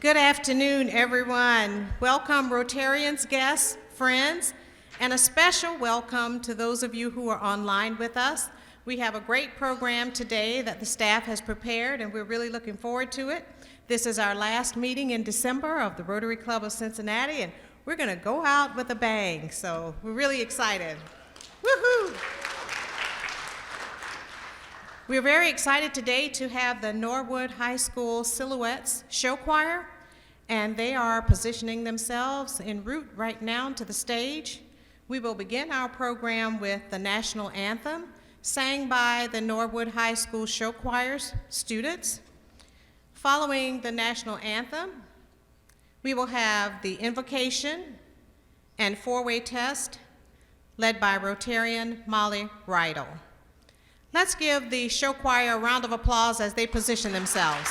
Good afternoon, everyone. Welcome, Rotarians, guests, friends, and a special welcome to those of you who are online with us. We have a great program today that the staff has prepared, and we're really looking forward to it. This is our last meeting in December of the Rotary Club of Cincinnati, and we're going to go out with a bang, so we're really excited. Woohoo! We're very excited today to have the Norwood High School Silhouettes Show Choir, and they are positioning themselves en route right now to the stage. We will begin our program with the national anthem, sang by the Norwood High School Show Choir's students. Following the national anthem, we will have the invocation and four-way test led by Rotarian Molly Rydell. Let's give the show choir a round of applause as they position themselves.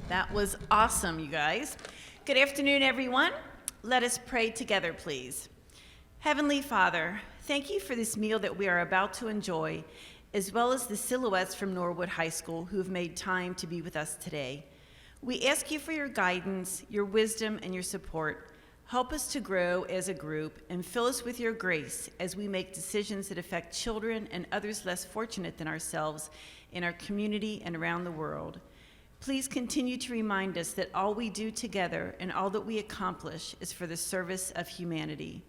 That was awesome, you guys. Good afternoon, everyone. Let us pray together, please. Heavenly Father, thank you for this meal that we are about to enjoy, as well as the silhouettes from Norwood High School who have made time to be with us today. We ask you for your guidance, your wisdom, and your support. Help us to grow as a group and fill us with your grace as we make decisions that affect children and others less fortunate than ourselves in our community and around the world. Please continue to remind us that all we do together and all that we accomplish is for the service of humanity.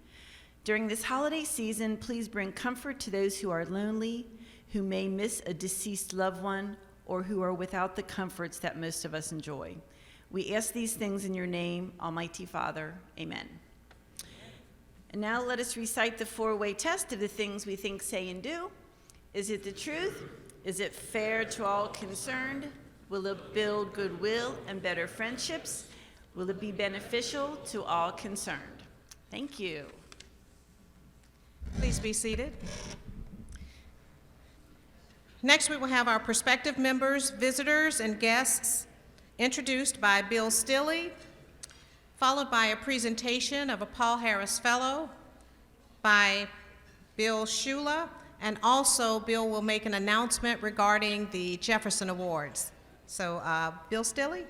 During this holiday season, please bring comfort to those who are lonely, who may miss a deceased loved one, or who are without the comforts that most of us enjoy. We ask these things in your name, Almighty Father. Amen. And now let us recite the four-way test of the things we think, say, and do. Is it the truth? Is it fair to all concerned? Will it build goodwill and better friendships? Will it be beneficial to all concerned? Thank you. Please be seated. Next, we will have our prospective members, visitors, and guests introduced by Bill Stilley, followed by a presentation of a Paul Harris Fellow by Bill Shula, and also Bill will make an announcement regarding the Jefferson Awards. So, Bill Stilley?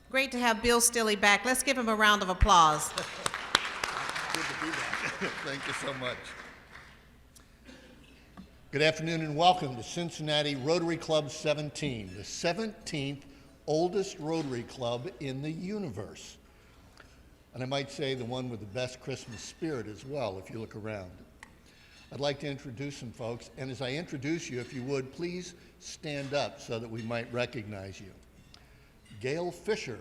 Great to have Bill Stilley back. Let's give him a round of applause. Good to be back. Thank you so much. Good afternoon and welcome to Cincinnati Rotary Club 17, the 17th oldest Rotary Club in the universe. And I might say the one with the best Christmas spirit as well, if you look around. I'd like to introduce some folks, and as I introduce you, if you would, please stand up so that we might recognize you. Gail Fisher.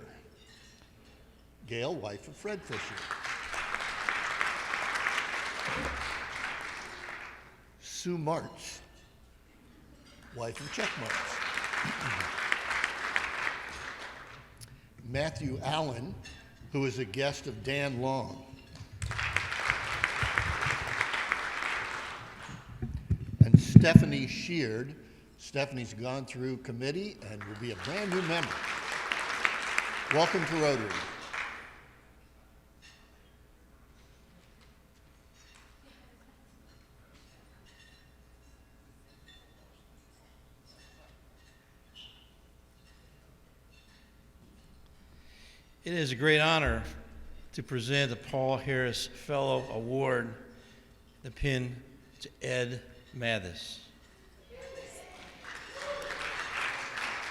Gail, wife of Fred Fisher. Sue Martz, wife of Chuck Martz. Matthew Allen, who is a guest of Dan Long. And Stephanie Sheard. Stephanie's gone through committee and will be a brand new member. Welcome to Rotary. It is a great honor to present the Paul Harris Fellow Award, the pin to Ed Mathis.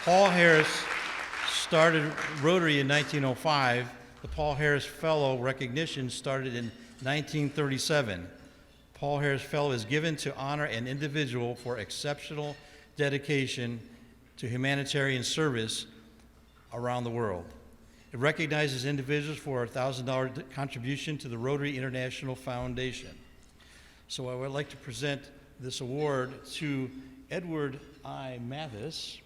Paul Harris started Rotary in 1905. The Paul Harris Fellow recognition started in 1937. Paul Harris Fellow is given to honor an individual for exceptional dedication to humanitarian service around the world. It recognizes individuals for a $1,000 contribution to the Rotary International Foundation. So I would like to present this award to Edward I. Mathis,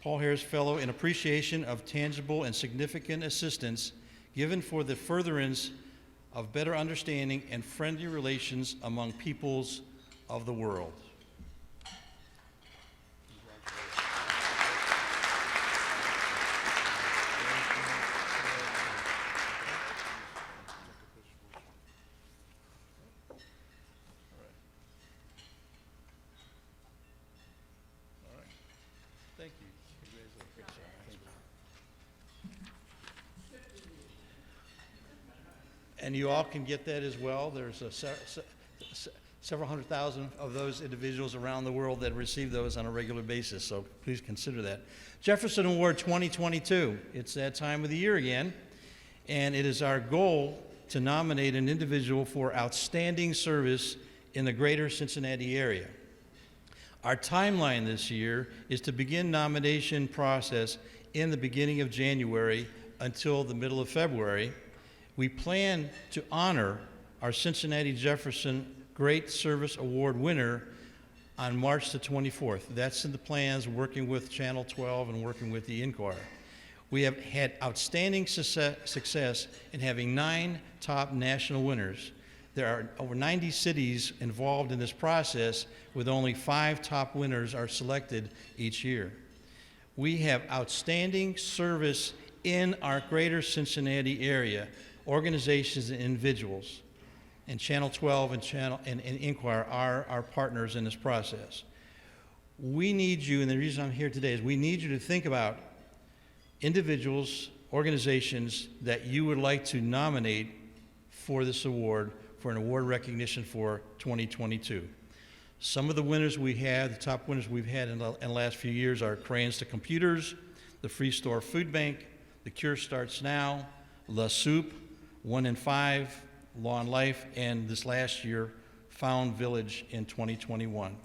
Paul Harris Fellow, in appreciation of tangible and significant assistance given for the furtherance of better understanding and friendly relations among peoples of the world. Thank you. And you all can get that as well. There's several hundred thousand of those individuals around the world that receive those on a regular basis, so please consider that. Jefferson Award 2022. It's that time of the year again, and it is our goal to nominate an individual for outstanding service in the greater Cincinnati area. Our timeline this year is to begin nomination process in the beginning of January until the middle of February. We plan to honor our Cincinnati Jefferson Great Service Award winner on March the 24th. That's in the plans, working with Channel 12 and working with the Inquirer. We have had outstanding success in having 9 top national winners. There are over 90 cities involved in this process, with only 5 top winners are selected each year. We have outstanding service in our greater Cincinnati area, organizations and individuals, and Channel 12 and Inquirer are our partners in this process. We need you, and the reason I'm here today is we need you to think about individuals, organizations that you would like to nominate for this award, for an award recognition for 2022. Some of the winners we have, the top winners we've had in the last few years are Crayons to Computers, the Free Store Food Bank, The Cure Starts Now, La Soup, 1 in 5, Law and Life, and this last year, Found Village in 2021.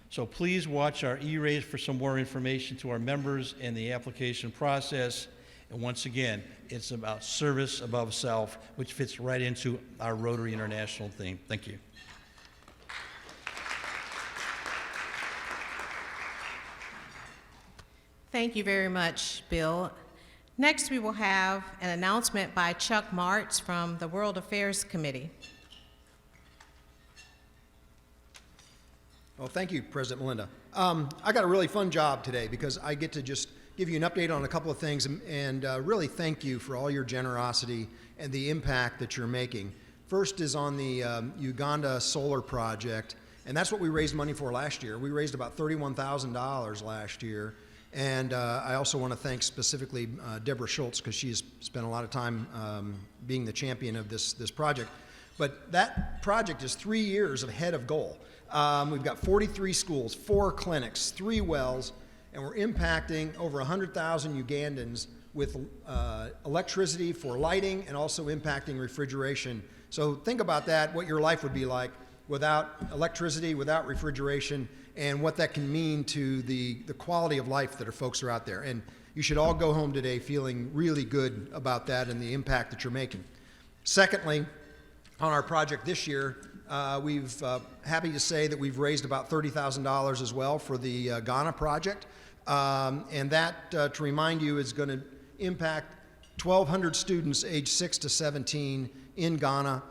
So please watch our E-Raise for some more information to our members and the application process. And once again, it's about service above self, which fits right into our Rotary International theme. Thank you. Thank you very much, Bill. Next, we will have an announcement by Chuck Martz from the World Affairs Committee. Well, thank you, President Melinda. I got a really fun job today because I get to just give you an update on a couple of things and really thank you for all your generosity and the impact that you're making. First is on the Uganda solar project, and that's what we raised money for last year. We raised about $31,000 last year. And I also want to thank specifically Deborah Schultz, because she's spent a lot of time being the champion of this project. But that project is 3 years ahead of goal. We've got 43 schools, 4 clinics, 3 wells, and we're impacting over 100,000 Ugandans with electricity for lighting and also impacting refrigeration. So think about that, what your life would be like without electricity, without refrigeration, and what that can mean to the quality of life that our folks are out there. And you should all go home today feeling really good about that and the impact that you're making. Secondly, on our project this year, we've happy to say that we've raised about $30,000 as well for the Ghana project. And that, to remind you, is going to impact 1,200 students aged 6 to 17 in Ghana,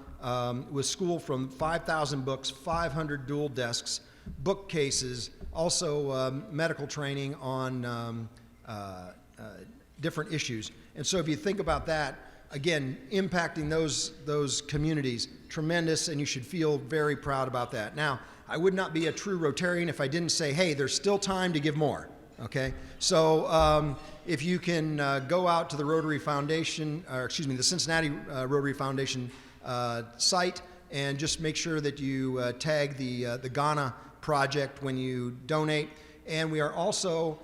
with school from 5,000 books, 500 dual desks, bookcases, also medical training on different issues. And so if you think about that, again, impacting those communities, tremendous, and you should feel very proud about that. Now, I would not be a true Rotarian if I didn't say, hey, there's still time to give more, okay? So if you can go out to the Rotary Foundation, or excuse me, the Cincinnati Rotary Foundation site, and just make sure that you tag the Ghana project when you donate. And we are also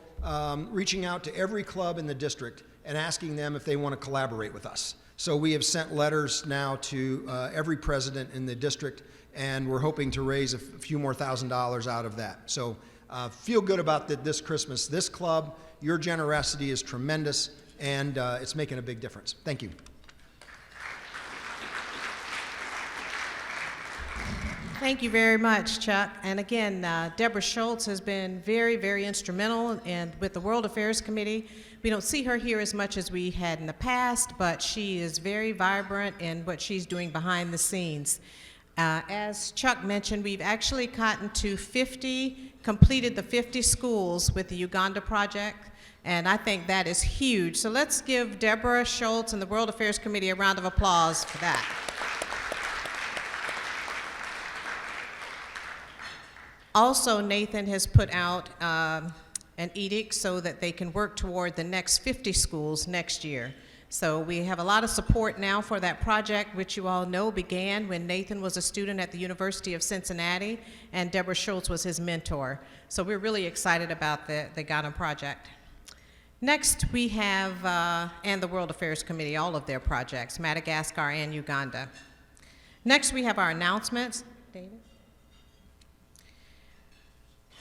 reaching out to every club in the district and asking them if they want to collaborate with us. So we have sent letters now to every president in the district, and we're hoping to raise a few more $1,000s out of that. So feel good about that this Christmas. This club, your generosity is tremendous, and it's making a big difference. Thank you. Thank you very much, Chuck. And again, Deborah Schultz has been very, very instrumental with the World Affairs Committee. We don't see her here as much as we had in the past, but she is very vibrant in what she's doing behind the scenes. As Chuck mentioned, we've actually gotten to completed the 50 schools with the Uganda project, and I think that is huge. So let's give Deborah Schultz and the World Affairs Committee a round of applause for that. Also, Nathan has put out an edict so that they can work toward the next 50 schools next year. So we have a lot of support now for that project, which you all know began when Nathan was a student at the University of Cincinnati, and Deborah Schultz was his mentor. So we're really excited about the Ghana project. Next, we have, and the World Affairs Committee, all of their projects, Madagascar and Uganda. Next, we have our announcements. David?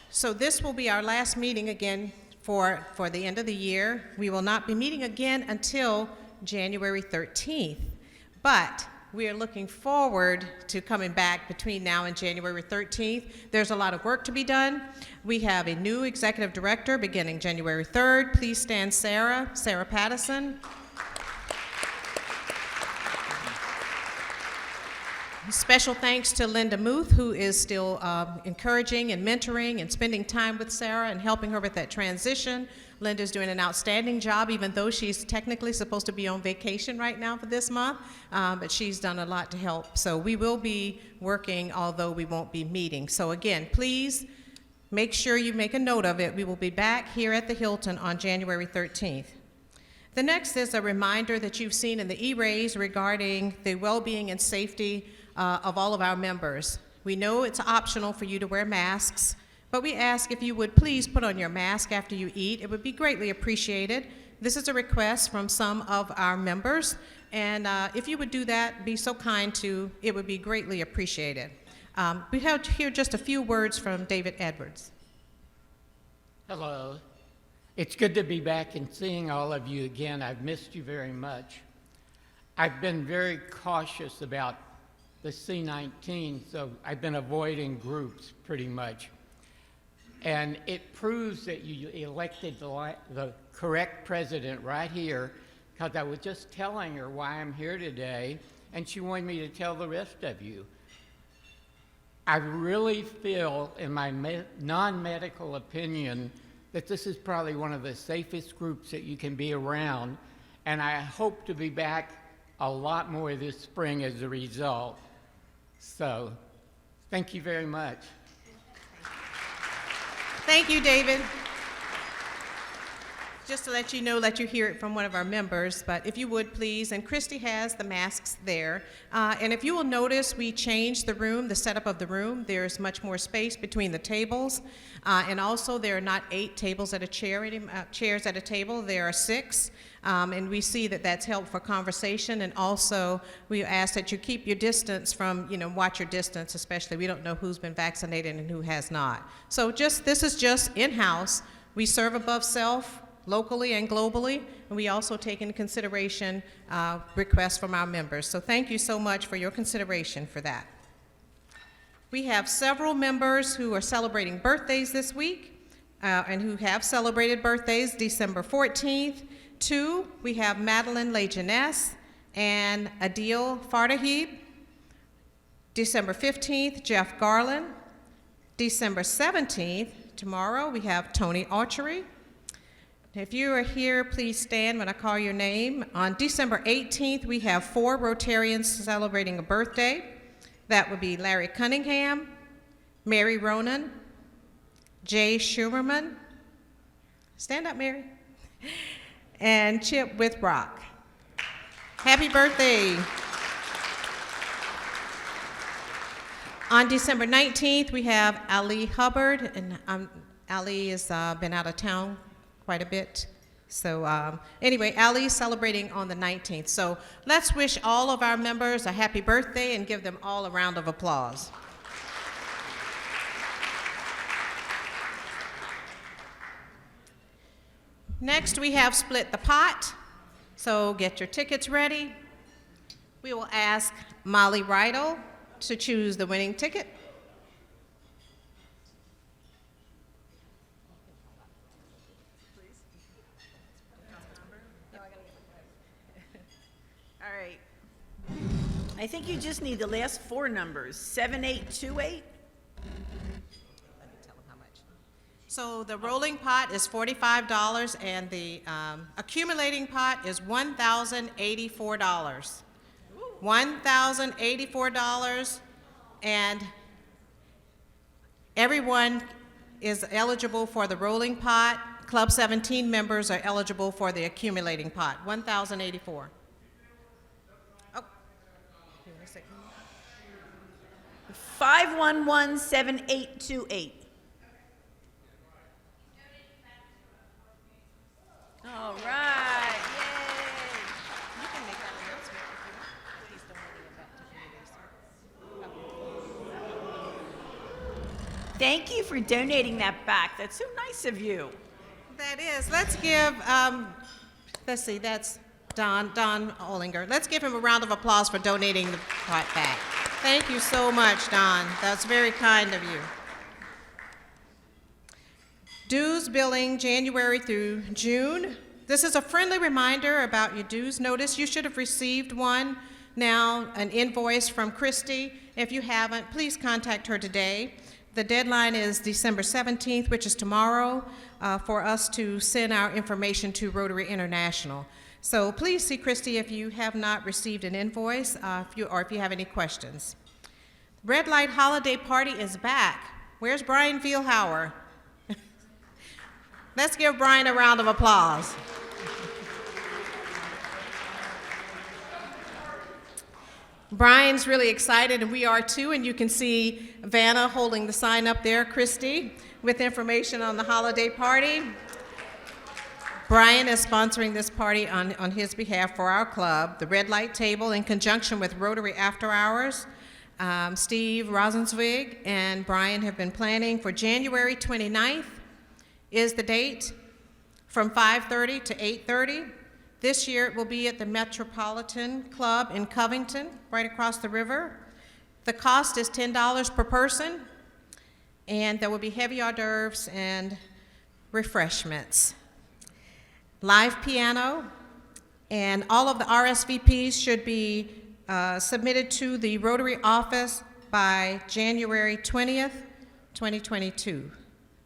So this will be our last meeting again for the end of the year. We will not be meeting again until January 13th, but we are looking forward to coming back between now and January 13th. There's a lot of work to be done. We have a new executive director beginning January 3rd. Please stand Sarah Pattison. Special thanks to Linda Muth, who is still encouraging and mentoring and spending time with Sarah and helping her with that transition. Linda's doing an outstanding job, even though she's technically supposed to be on vacation right now for this month, but she's done a lot to help. So we will be working, although we won't be meeting. So again, please make sure you make a note of it. We will be back here at the Hilton on January 13th. The next is a reminder that you've seen in the E-Rays regarding the well-being and safety of all of our members. We know it's optional for you to wear masks, but we ask if you would please put on your mask after you eat. It would be greatly appreciated. This is a request from some of our members, and if you would do that, be so kind to, it would be greatly appreciated. We have to hear just a few words from David Edwards. Hello. It's good to be back and seeing all of you again. I've missed you very much. I've been very cautious about the C-19, so I've been avoiding groups pretty much. And it proves that you elected the correct president right here, because I was just telling her why I'm here today, and she wanted me to tell the rest of you. I really feel, in my non-medical opinion, that this is probably one of the safest groups that you can be around, and I hope to be back a lot more this spring as a result. So, thank you very much. Thank you, David. Just to let you know, let you hear it from one of our members, but if you would please, and Christy has the masks there. And if you will notice, we changed the room, the setup of the room. There's much more space between the tables. And also, there are not 8 tables at a chair, chairs at a table, there are 6. And we see that that's helpful for conversation. And also, we ask that you keep your distance from, watch your distance, especially. We don't know who's been vaccinated and who has not. So this is just in-house. We serve above self, locally and globally, and we also take into consideration requests from our members. So thank you so much for your consideration for that. We have several members who are celebrating birthdays this week and who have celebrated birthdays. December 14th, 2, we have Madeline Lejeunesse and Adil Fardahib. December 15th, Jeff Garland. December 17th, tomorrow, we have Tony Archery. If you are here, please stand when I call your name. On December 18th, we have 4 Rotarians celebrating a birthday. That would be Larry Cunningham, Mary Ronan, Jay Schumerman, stand up, Mary, and Chip Withrock. Happy birthday. On December 19th, we have Ali Hubbard, and Ali has been out of town quite a bit. So anyway, Ali's celebrating on the 19th. So let's wish all of our members a happy birthday and give them all a round of applause. Next, we have Split the Pot. So get your tickets ready. We will ask Molly Rydell to choose the winning ticket. All right. I think you just need the last 4 numbers, 7828. So the rolling pot is $45 and the accumulating pot is $1,084. $1,084, and everyone is eligible for the rolling pot. Club 17 members are eligible for the accumulating pot, $1,084. Oh, 5117828. All right. Yay. You can make that announcement if you want. Please donate it back to communities. Thank you for donating that back. That's so nice of you. That is. Let's give, let's see, that's Don Olinger. Let's give him a round of applause for donating the pot back. Thank you so much, Don. That's very kind of you. Dues billing January through June. This is a friendly reminder about your dues notice. You should have received one now, an invoice from Christy. If you haven't, please contact her today. The deadline is December 17th, which is tomorrow, for us to send our information to Rotary International. So please see Christy if you have not received an invoice or if you have any questions. Red Light Holiday Party is back. Where's Brian Vielhauer? Let's give Brian a round of applause. Brian's really excited, and we are too, and you can see Vanna holding the sign up there, Christy, with information on the holiday party. Brian is sponsoring this party on his behalf for our club, the Red Light Table, in conjunction with Rotary After Hours. Steve Rosenzweig and Brian have been planning for January 29th is the date, from 5:30 to 8:30. This year it will be at the Metropolitan Club in Covington, right across the river. The cost is $10 per person, and there will be heavy hors d'oeuvres and refreshments. Live piano, and all of the RSVPs should be submitted to the Rotary office by January 20th, 2022.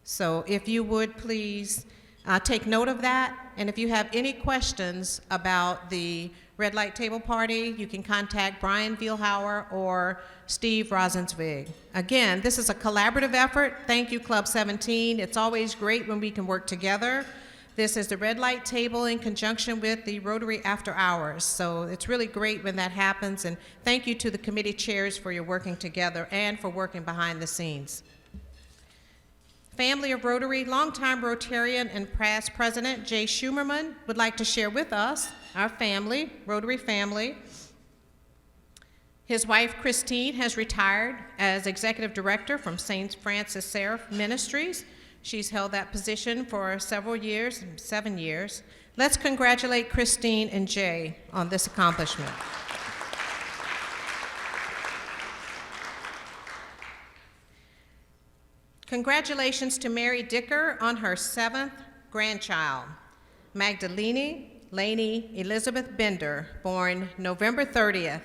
So if you would please take note of that, and if you have any questions about the Red Light Table Party, you can contact Brian Vielhauer or Steve Rosenzweig. Again, this is a collaborative effort. Thank you, Club 17. It's always great when we can work together. This is the red light table in conjunction with the Rotary After Hours. So it's really great when that happens, and thank you to the committee chairs for your working together and for working behind the scenes. Family of Rotary, longtime Rotarian and past president Jay Schumerman would like to share with us, our family, Rotary family. His wife, Christine, has retired as executive director from St. Francis Seraph Ministries. She's held that position for several years, 7 years. Let's congratulate Christine and Jay on this accomplishment. Congratulations to Mary Dicker on her 7th grandchild, Magdalene Laney Elizabeth Bender, born November 30th.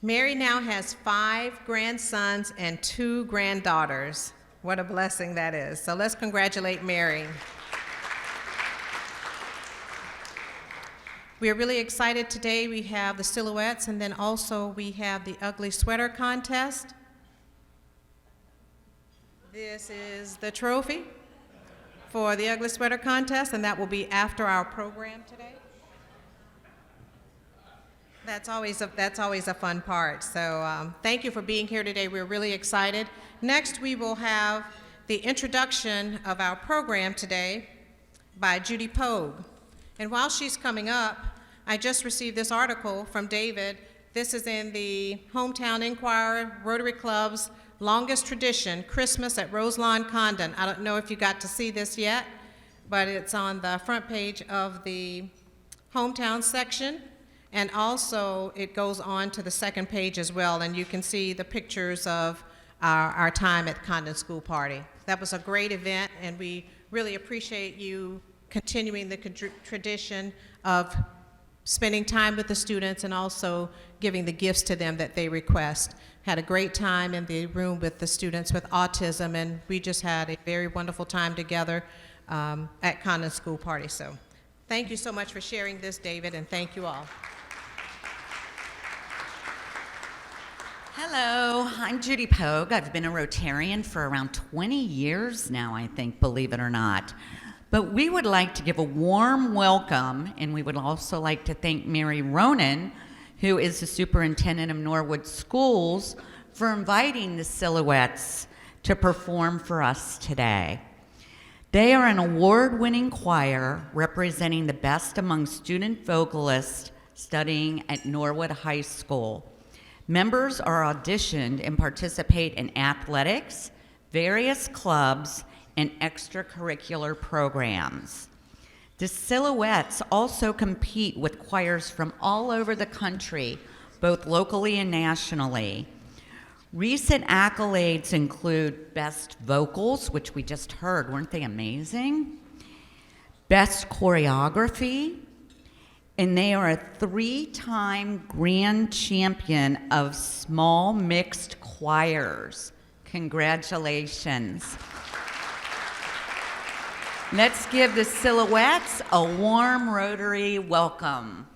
Mary now has 5 grandsons and 2 granddaughters. What a blessing that is. So let's congratulate Mary. We are really excited today. We have the silhouettes, and then also we have the ugly sweater contest. This is the trophy for the ugly sweater contest, and that will be after our program today. That's always a fun part. So thank you for being here today. We're really excited. Next, we will have the introduction of our program today by Judy Pogue. And while she's coming up, I just received this article from David. This is in the Hometown Inquirer, Rotary Club's longest tradition, Christmas at Roselawn Condon. I don't know if you got to see this yet, but it's on the front page of the Hometown section. And also, it goes on to the second page as well, and you can see the pictures of our time at Condon School Party. That was a great event, and we really appreciate you continuing the tradition of spending time with the students and also giving the gifts to them that they request. Had a great time in the room with the students with autism, and we just had a very wonderful time together at Condon School Party. So thank you so much for sharing this, David, and thank you all. Hello, I'm Judy Pogue. I've been a Rotarian for around 20 years now, I think, believe it or not. But we would like to give a warm welcome, and we would also like to thank Mary Ronan, who is the superintendent of Norwood Schools, for inviting the Silhouettes to perform for us today. They are an award-winning choir representing the best among student vocalists studying at Norwood High School. Members are auditioned and participate in athletics, various clubs, and extracurricular programs. The Silhouettes also compete with choirs from all over the country, both locally and nationally. Recent accolades include Best Vocals, which we just heard, weren't they amazing? Best Choreography, and they are a 3-time grand champion of small mixed choirs. Congratulations. Let's give the Silhouettes a warm Rotary welcome.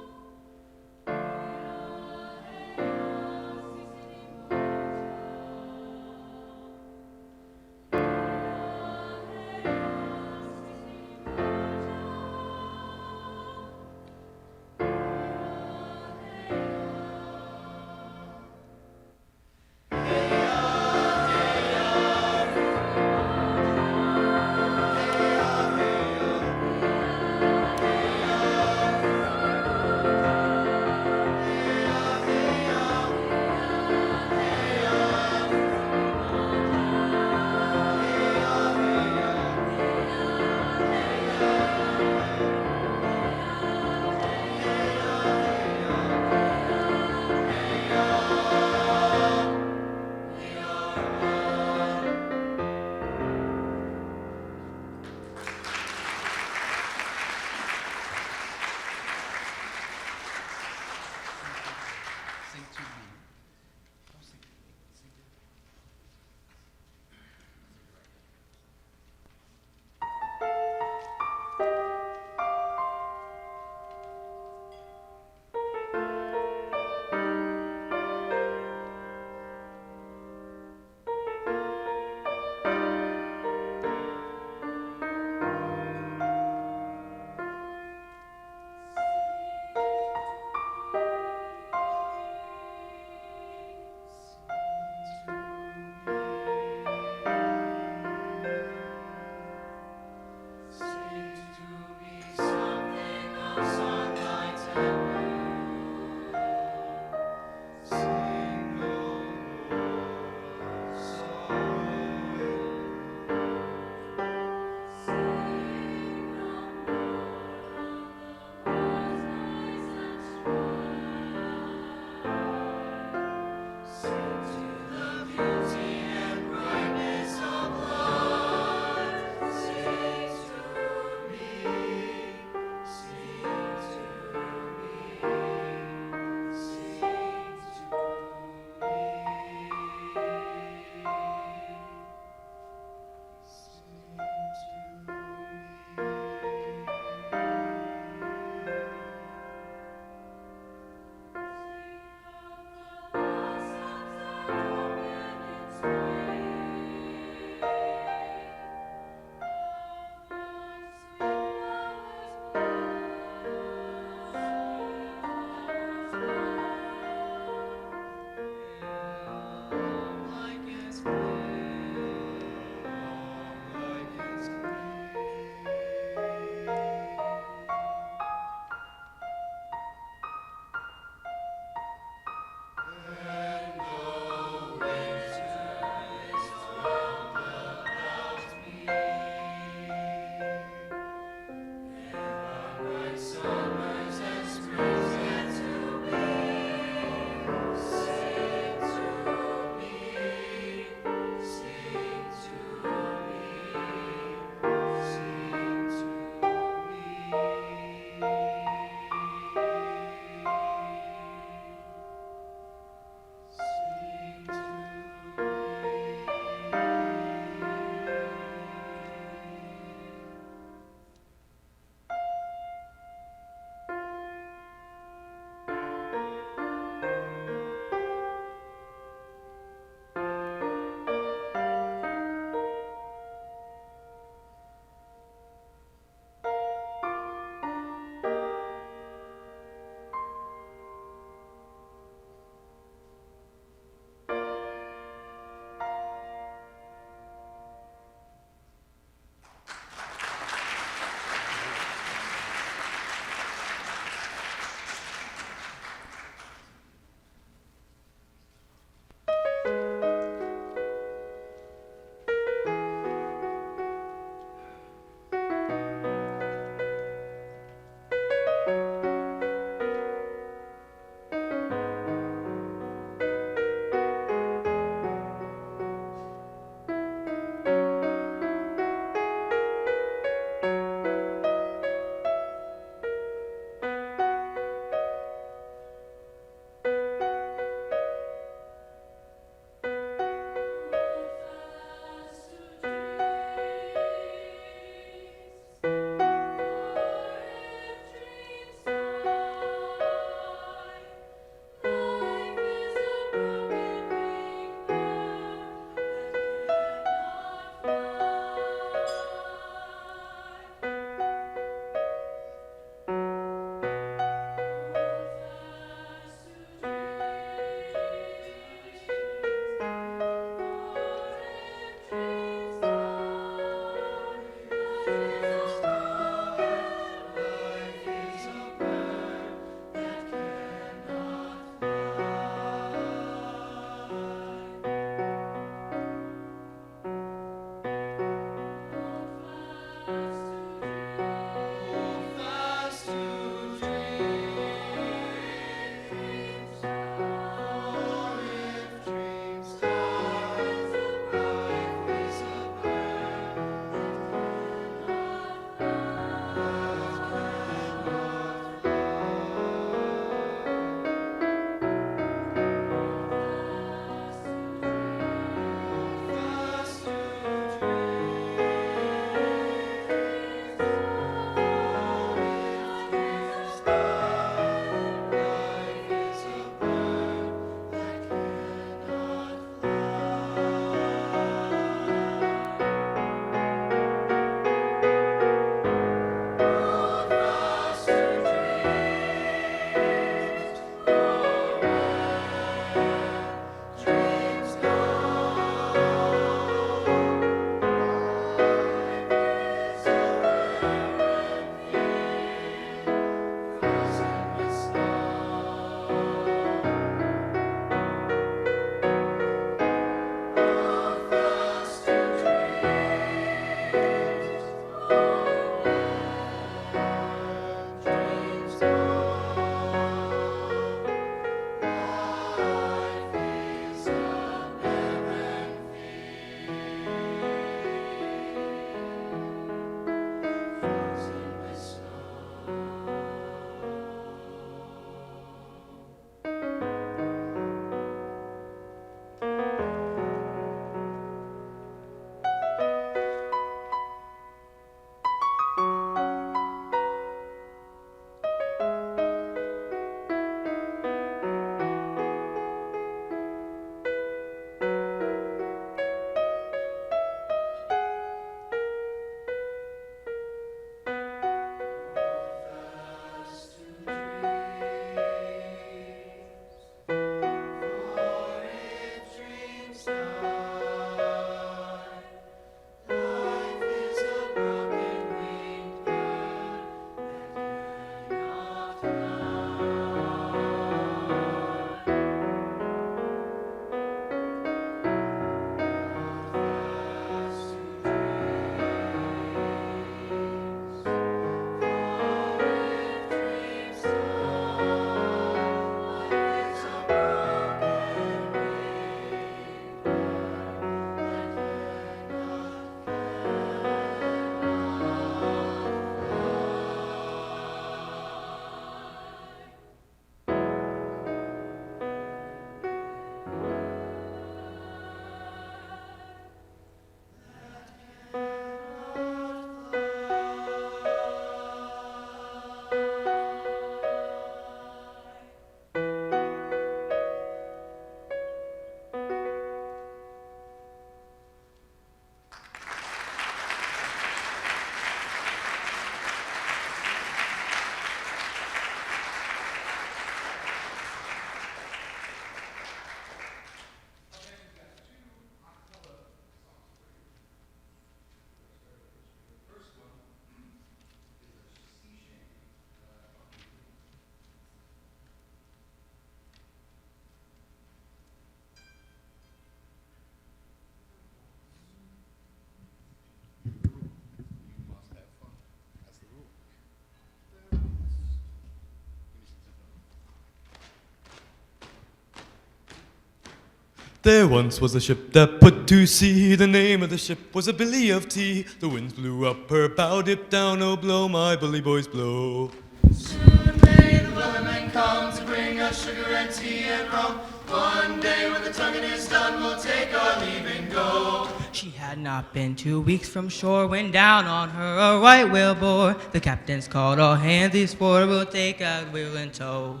There once was a ship that put to sea. The name of the ship was a Billy of Tea. The winds blew up her bow, dip down, oh blow, my bully boys blow. Soon may the weatherman come to bring us sugar and tea and rum. One day when the tonguing is done, we'll take our leave and go. She had not been 2 weeks from shore when down on her a right whale bore. The captain's called all hands, these four will take a wheel in tow.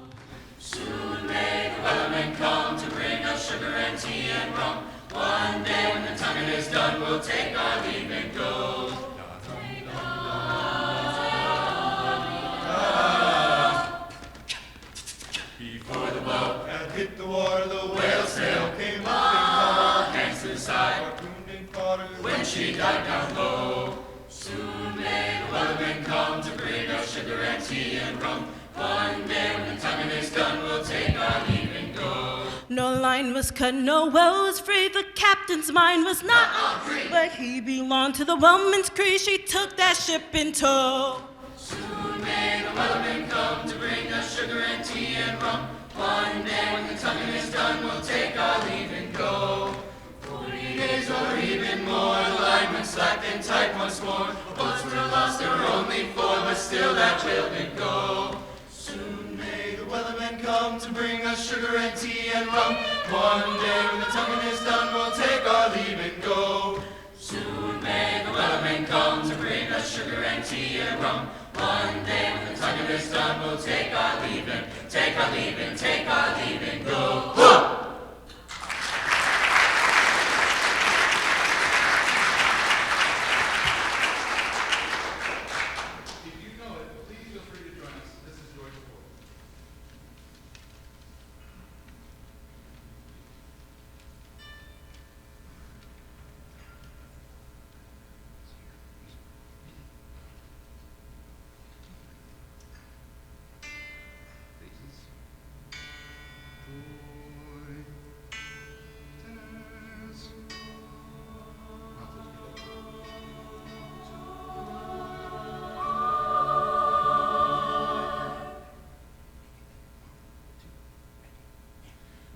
Soon may the weatherman come to bring us sugar and tea and rum. One day when the tonguing is done, we'll take our leave and go. Before the boat had hit the water, the whale's sail came up all hands to the side. When she died down low. Soon may the weatherman come to bring us sugar and tea and rum. One day when the tonguing is done, we'll take our leave and go. No line was cut, no well was free. The captain's mind was not free, but he belonged to the woman's crew. She took that ship in tow. Soon may the weatherman come to bring us sugar and tea and rum. One day when the tonguing is done, we'll take our leave and go. 40 days or even more, the line went slack and tight once more. Boats were lost, there were only 4, but still that whale did go. Soon may the weatherman come to bring us sugar and tea and rum. One day when the tonguing is done, we'll take our leave and go. Soon may the weatherman come to bring us sugar and tea and rum. One day when the tonguing is done, we'll take our leave and take our leave and take our leave and go. Huh!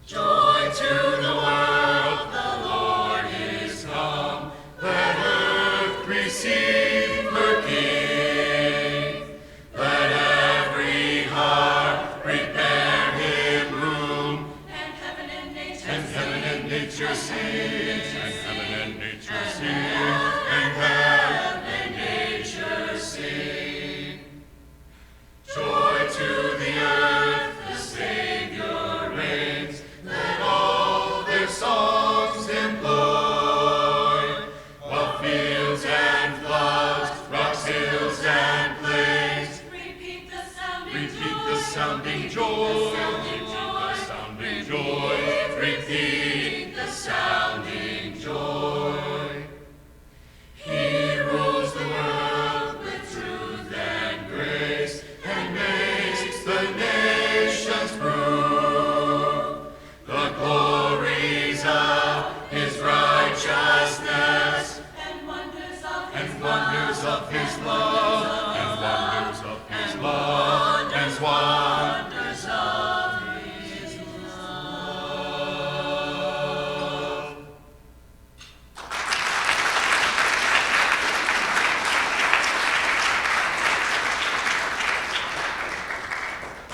Joy to the world, the Lord is come. Let earth receive her King. Let every heart prepare him room. And heaven and nature sing. And heaven and nature sing. And heaven and nature sing. Joy to the earth, the Savior reigns. Let all their songs employ, while fields and floods, rocks, hills, and plains, repeat the sounding joy, repeat the sounding joy. He rules the world with truth and grace, and makes the nations prove the glories of his righteousness, and wonders of his love, and wonders of his love, and wonders of his love.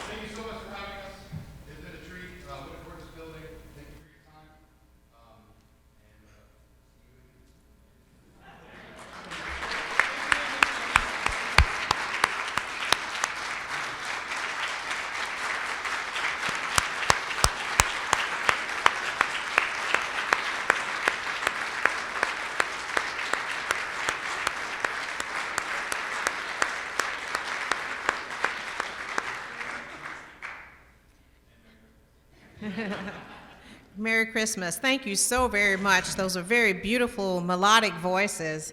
Thank you so much for having us. It's been a treat. Looking forward to this building. Thank you for your time. Merry Christmas. Thank you so very much. Those are very beautiful melodic voices.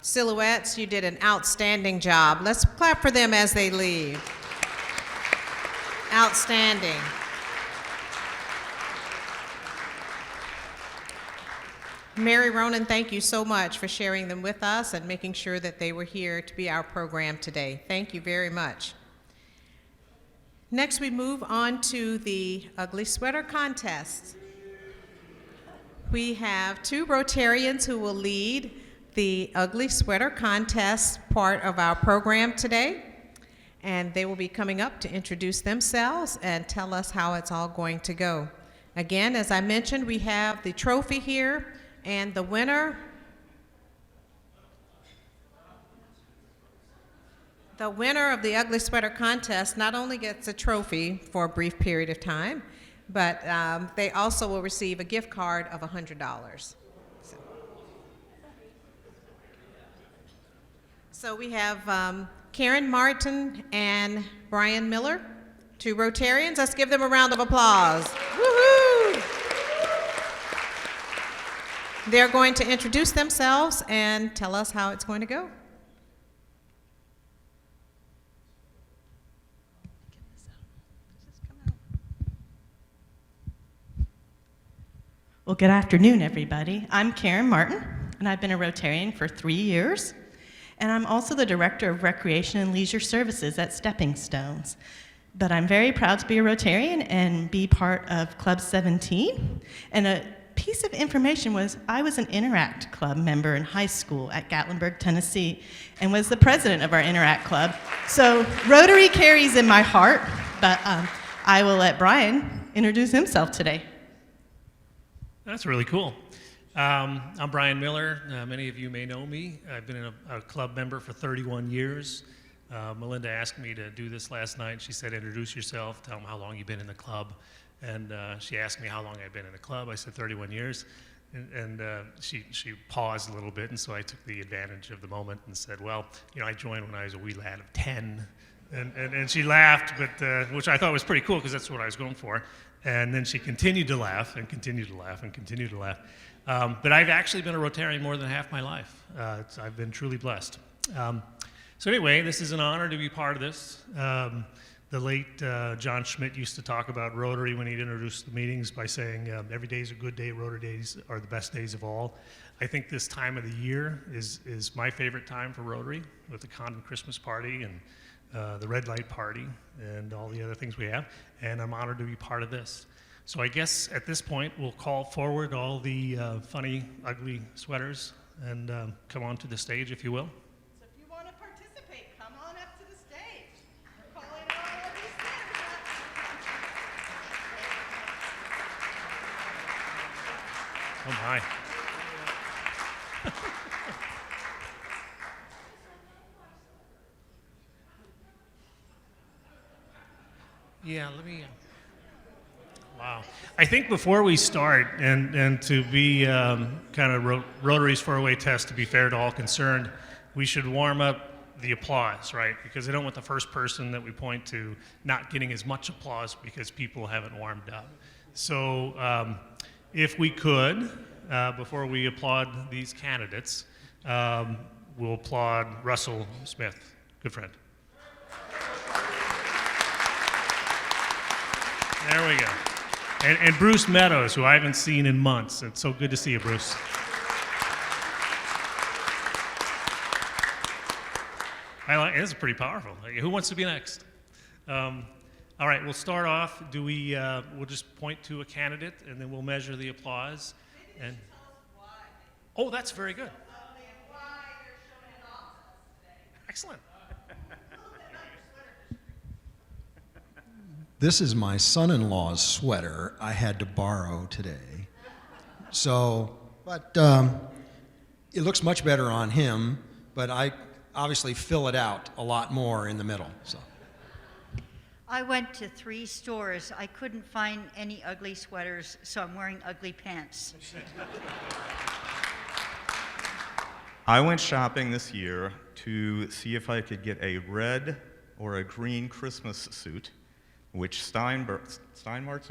Silhouettes, you did an outstanding job. Let's clap for them as they leave. Outstanding. Mary Ronan, thank you so much for sharing them with us and making sure that they were here to be our program today. Thank you very much. Next, we move on to the Ugly Sweater Contest. We have 2 Rotarians who will lead the Ugly Sweater Contest part of our program today. And they will be coming up to introduce themselves and tell us how it's all going to go. Again, as I mentioned, we have the trophy here, and the winner of the Ugly Sweater Contest not only gets a trophy for a brief period of time, but they also will receive a gift card of $100. So we have Karen Martin and Brian Miller, 2 Rotarians. Let's give them a round of applause. Woohoo! They're going to introduce themselves and tell us how it's going to go. Well, good afternoon, everybody. I'm Karen Martin, and I've been a Rotarian for 3 years. And I'm also the Director of Recreation and Leisure Services at Stepping Stones. But I'm very proud to be a Rotarian and be part of Club 17. And a piece of information was I was an Interact Club member in high school at Gatlinburg, Tennessee, and was the president of our Interact Club. So Rotary carries in my heart, but I will let Brian introduce himself today. That's really cool. I'm Brian Miller. Many of you may know me. I've been a club member for 31 years. Melinda asked me to do this last night. She said, introduce yourself, tell them how long you've been in the club. And she asked me how long I'd been in the club. I said 31 years. And she paused a little bit, and so I took the advantage of the moment and said, well, you know, I joined when I was a wee lad of 10. And she laughed, but which I thought was pretty cool because that's what I was going for. And then she continued to laugh and continued to laugh and continued to laugh. But I've actually been a Rotarian more than half my life. I've been truly blessed. So anyway, this is an honor to be part of this. The late John Schmidt used to talk about Rotary when he'd introduce the meetings by saying, every day is a good day, Rotary days are the best days of all. I think this time of the year is my favorite time for Rotary, with the Condon Christmas party and the red light party and all the other things we have, and I'm honored to be part of this. So I guess at this point, we'll call forward all the funny, ugly sweaters and come on to the stage, if you will. So if you want to participate, come on up to the stage. We're calling all of these sweaters up. Oh my. Yeah, let me. Wow. I think before we start, and to be kind of Rotary's four-way test, to be fair to all concerned, we should warm up the applause, right? Because I don't want the first person that we point to not getting as much applause because people haven't warmed up. So if we could, before we applaud these candidates, we'll applaud Russell Smith, good friend. There we go. And Bruce Meadows, who I haven't seen in months. It's so good to see you, Bruce. This is pretty powerful. Who wants to be next? All right, we'll start off. We'll just point to a candidate, and then we'll measure the applause. And oh, that's very good. Excellent. This is my son-in-law's sweater I had to borrow today. So, but it looks much better on him, but I obviously fill it out a lot more in the middle. So. I went to 3 stores. I couldn't find any ugly sweaters, so I'm wearing ugly pants. I went shopping this year to see if I could get a red or a green Christmas suit, which Steinmark's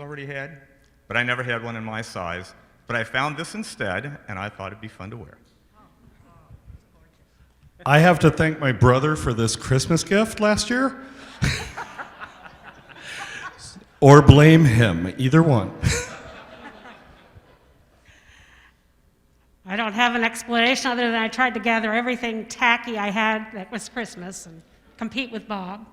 already had, but I never had one in my size. But I found this instead, and I thought it'd be fun to wear. I have to thank my brother for this Christmas gift last year. Or blame him, either one. I don't have an explanation other than I tried to gather everything tacky I had that was Christmas and compete with Bob.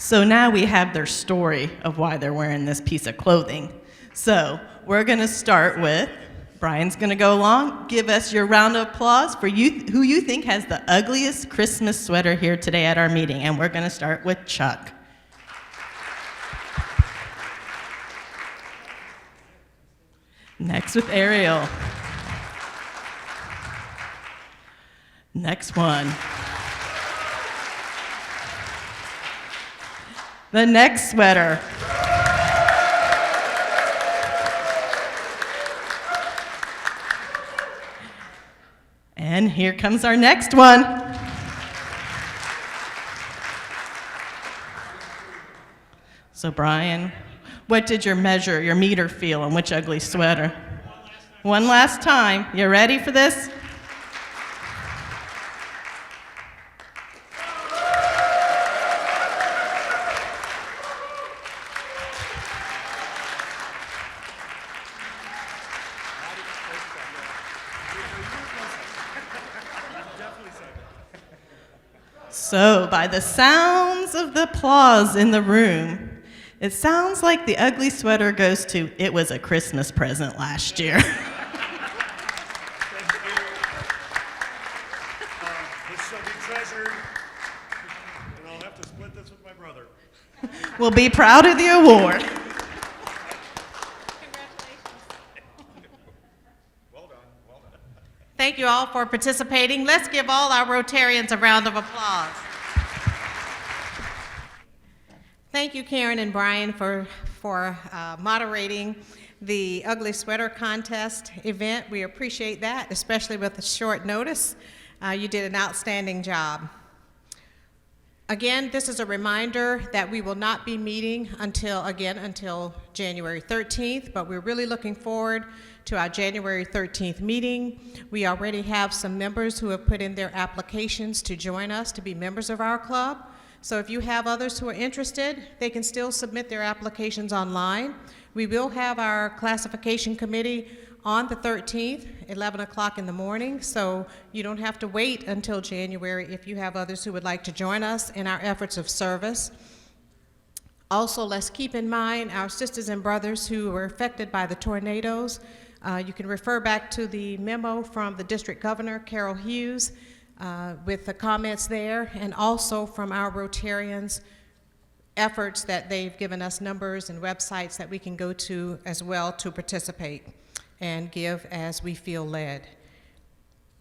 So now we have their story of why they're wearing this piece of clothing. So we're going to start with, Brian's going to go along. Give us your round of applause for who you think has the ugliest Christmas sweater here today at our meeting. And we're going to start with Chuck. Next with Ariel. Next one. The next sweater. And here comes our next one. So Brian, what did your meter feel on which ugly sweater? One last time. You ready for this? So, by the sounds of the applause in the room, it sounds like the ugly sweater goes to "It Was a Christmas Present Last Year." This shall be treasured, and I'll have to split this with my brother. We'll be proud of the award. Thank you all for participating. Let's give all our Rotarians a round of applause. Thank you, Karen and Brian, for moderating the Ugly Sweater Contest event. We appreciate that, especially with the short notice. You did an outstanding job. Again, this is a reminder that we will not be meeting until January 13th, but we're really looking forward to our January 13th meeting. We already have some members who have put in their applications to join us to be members of our club. So if you have others who are interested, they can still submit their applications online. We will have our classification committee on the 13th, 11 o'clock in the morning, so you don't have to wait until January if you have others who would like to join us in our efforts of service. Also, let's keep in mind our sisters and brothers who were affected by the tornadoes. You can refer back to the memo from the district governor, Carol Hughes, with the comments there, and also from our Rotarians' efforts that they've given us numbers and websites that we can go to as well to participate and give as we feel led.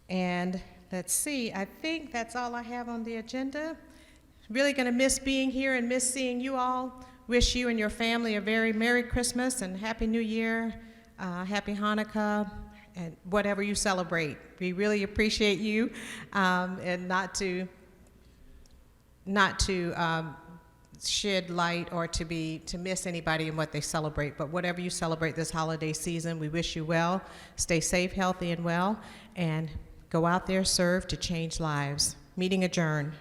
And let's see, I think that's all I have on the agenda. Really gonna miss being here and miss seeing you all. Wish you and your family a very Merry Christmas and Happy New Year, Happy Hanukkah, and whatever you celebrate. We really appreciate you, and not to shed light or to miss anybody in what they celebrate, but whatever you celebrate this holiday season, we wish you well. Stay safe, healthy, and well, and go out there, serve to change lives. Meeting adjourned.